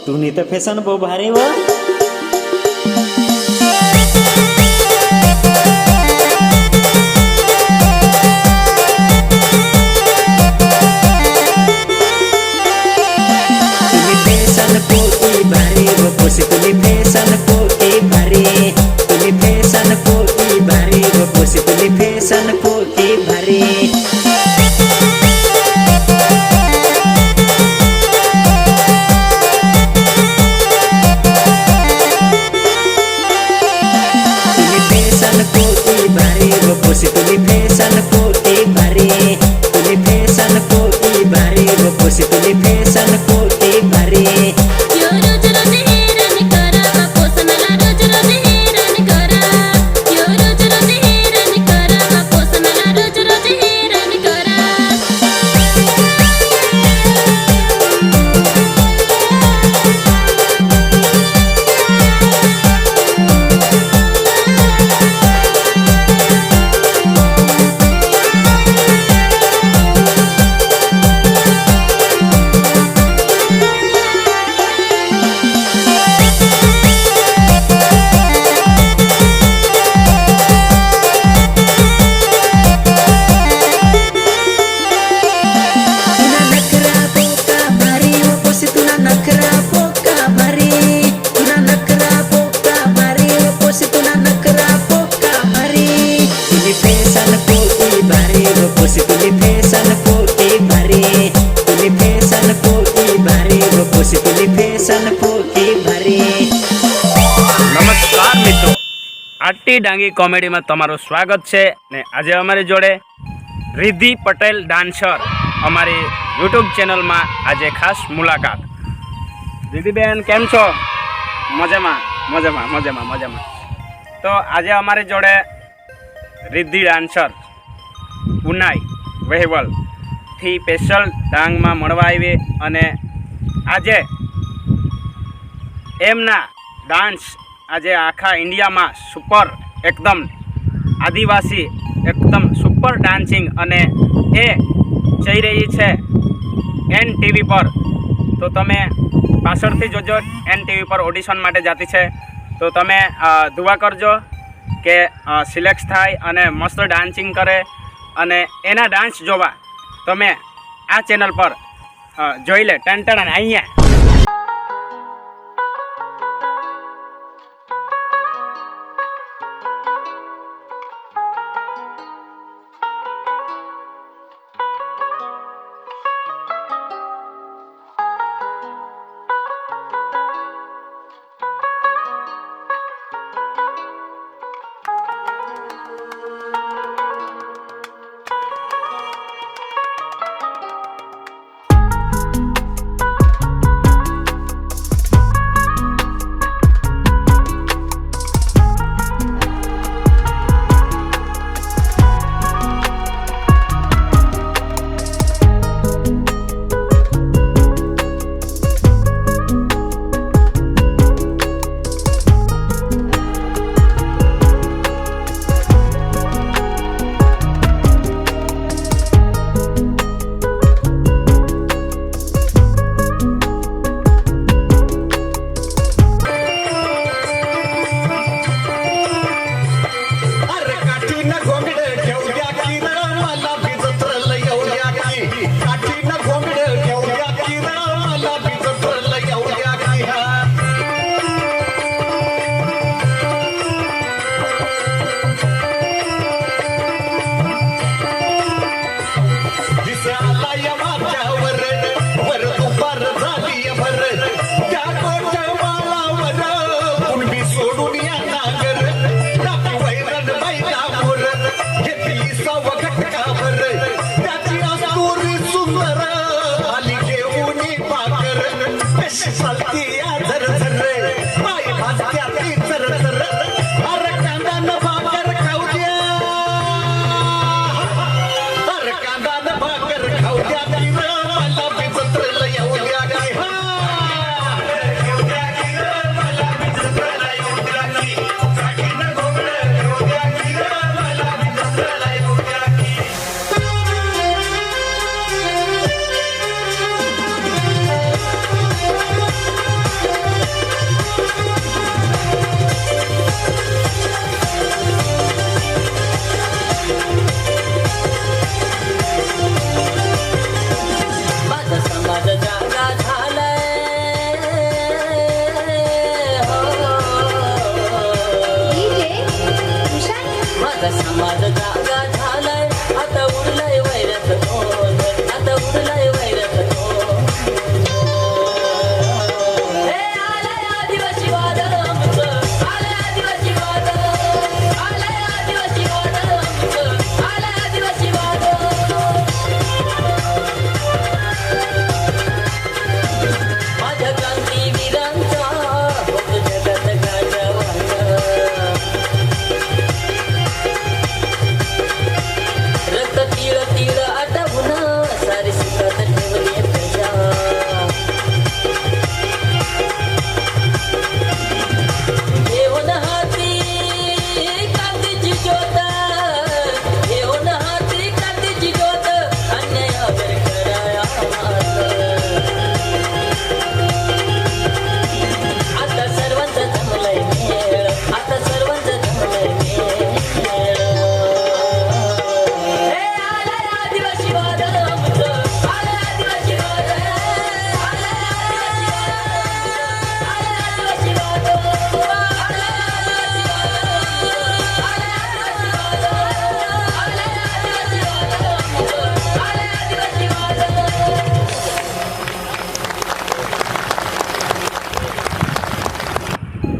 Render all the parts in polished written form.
तुनी तो फैशन बहु भारी वो नमस्कार मित्रों, आटी डांगी कॉमेडी में तमारू स्वागत है ने आज अमारी जोड़े रिद्धि पटेल डांसर अमारी यूट्यूब चैनल में आज खास मुलाकात। रिद्धि बेन केम छो? मजामा मजामा मजामा मजामा। तो आज अमारी जोड़े रिद्धि डांसर उनाई वेहवल थी स्पेशल डांग में मळवा आवी अने आजे एमना डांस आज आखा इंडिया में सुपर एकदम आदिवासी एकदम सुपर डांसिंग अने ए जई रही है NTV पर। तो तमे पाछळथी जोजो NTV पर ऑडिशन माटे जाती है। तो तमे दुआ करजो के सिलेक्ट थाय अने मस्त डांसिंग करे अने एना डांस जोवा तमे आ चेनल पर जोई ले टंटण अहींया।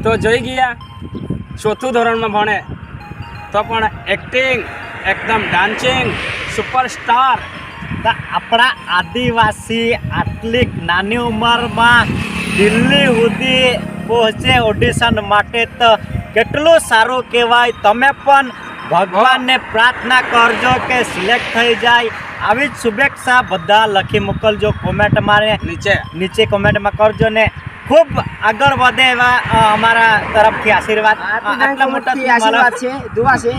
તો જોઈ ગયા ચોથું ધોરણમાં ભણે તો પણ એક્ટિંગ એકદમ ડાન્સિંગ સુપરસ્ટાર. તો આપણા આદિવાસી આટલી નાની ઉંમરમાં દિલ્હી સુધી પહોંચે ઓડિશન માટે તો કેટલું સારું કહેવાય. તમે પણ ભગવાનને પ્રાર્થના કરજો કે સિલેક્ટ થઈ જાય. આવી જ શુભેચ્છા બધા લખી મોકલજો કોમેન્ટમાં નીચે કોમેન્ટમાં કરજો ને ખૂબ આગળ વધે એવા અમારા તરફથી આશીર્વાદ. આટલા મોટા આશીર્વાદ છે, દુઆ છે.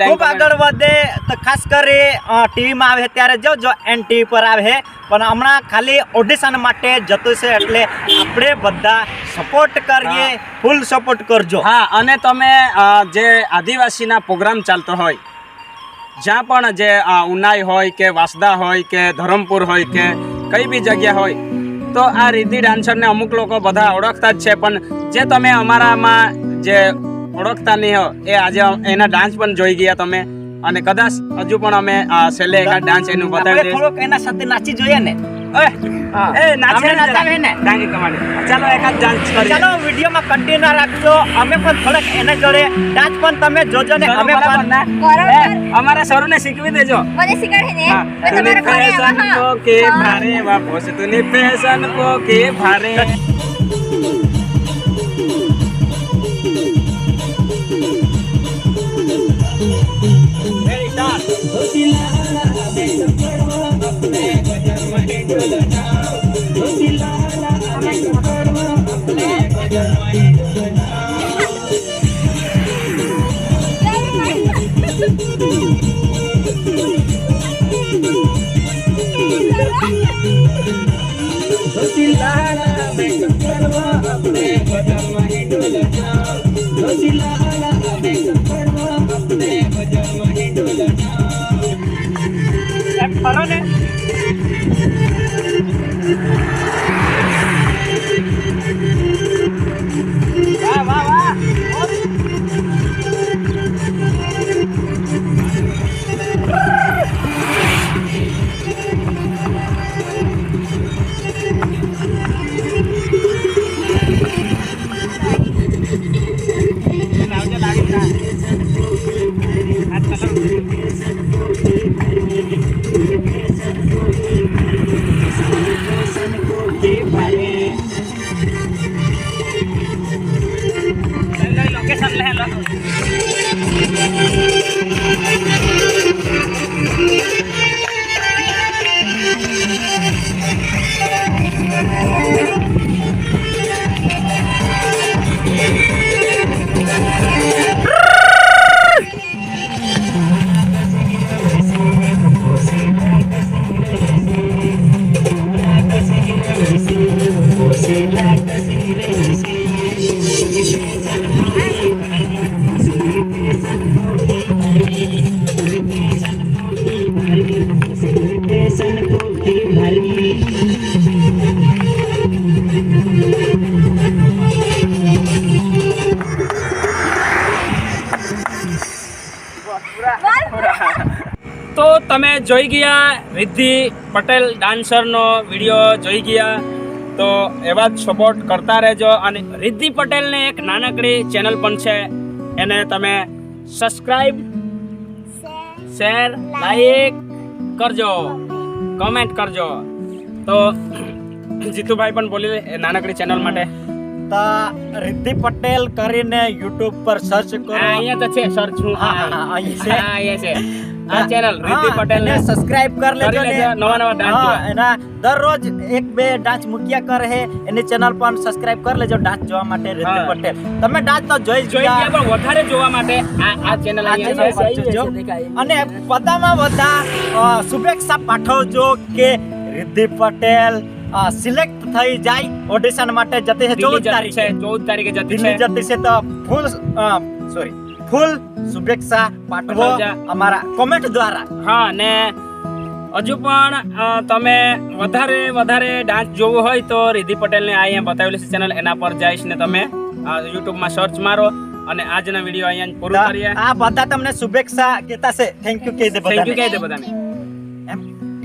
ખૂબ આગળ વધે તો ખાસ કરી ટીવીમાં આવે ત્યારે જો NTV પર આવે પણ હમણાં ખાલી ઓડિશન માટે જતું છે એટલે આપણે બધા સપોર્ટ કરીએ, ફૂલ સપોર્ટ કરજો. હા, અને તમે જે આદિવાસીના પ્રોગ્રામ ચાલતો હોય જ્યાં પણ જે ઉનાઈ હોય કે વાસદા હોય કે ધરમપુર હોય કે કઈ બી જગ્યા હોય તો આ રિદ્ધિ ડાન્સરને અમુક લોકો બધા ઓળખતા જ છે. પણ જે તમે અમારામાં જે ઓળખતા નહીં હો એ આજે એના ડાન્સ પણ જોઈ ગયા તમે, અને કદાચ હજુ પણ અમે છેલ્લે એકાદ ડાન્સ એનું બતાવી દઈશું. થોડોક એના સાથે નાચી જોઈએ ને. નાચાવે ને ડાંગી કમાડી. ચાલો એકાદ ડાન્સ કરીએ. ચાલો વિડીયોમાં કન્ટિન્યુ રાખજો. અમે પણ થોડોક એના જોડે ડાન્સ પણ તમે જોજો ને અમે પણ અમારા સરુને શીખવી દેજો. મને શીખવાડે ને મેં તમારા ઘરે ફેશન આવા. કો કે ભારે વાપોસ તુની ફેશન કો કે ભારે. ફરો ને. વાહ વાહ વાહ. લોકેશન લે લો. તો તમે જોઈ ગયા રિદ્ધિ પટેલ ડાન્સરનો વિડીયો જોઈ ગયા, તો એવા જ સપોર્ટ કરતા રહેજો. અને રિદ્ધિ પટેલને એક નાનકડી ચેનલ પણ છે, એને તમે સબસ્ક્રાઈબ, શેર, લાઈક કરજો, કમેન્ટ કરજો. તો જીતુભાઈ પણ બોલી લે એ નાનકડી ચેનલ માટે. તો રિદ્ધિ પટેલ કરીને YouTube પર સર્ચ કરો. અહીંયા તો છે સર્ચ. અહીં છે. અહીંયા છે આ ચેનલ રિદ્ધિ પટેલ ને સબસ્ક્રાઇબ કરી લેજો ને. નવા ડાન્સ એના દરરોજ 1-2 ડાન્સ મૂક્યા કરે એની ચેનલ પણ સબસ્ક્રાઇબ કરી લેજો ડાન્સ જોવા માટે. રિદ્ધિ પટેલ તમે ડાન્સ તો જોઈ ગયા પણ વધારે જોવા માટે આ ચેનલ અને બધામાં બધા શુભેચ્છા પાઠવજો કે રિદ્ધિ પટેલ સિલેક્ટ થઈ જાય ઓડિશન માટે. જતી છે 14 તારીખે જતી છે તો ફૂલ શુભેચ્છા પાઠવો અમારા કોમેન્ટ દ્વારા. હા, ને હજુ પણ તમે વધારે ડાન્સ જોવો હોય તો રિદ્ધિ પટેલને અહીંયા બતાવેલી છે ચેનલ, એના પર જઈશ ને તમે યુટ્યુબમાં સર્ચ મારો. અને આજના વિડીયો અહીંયા પૂરું કરીએ. આ બધા તમને શુભેચ્છા કહેતા છે. થેન્ક યુ કહી દે બધાને. થેન્ક યુ કહી દે બધાને.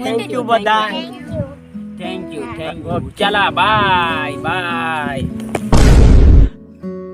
થેન્ક યુ બધા. Thank you. ચાલો બાય.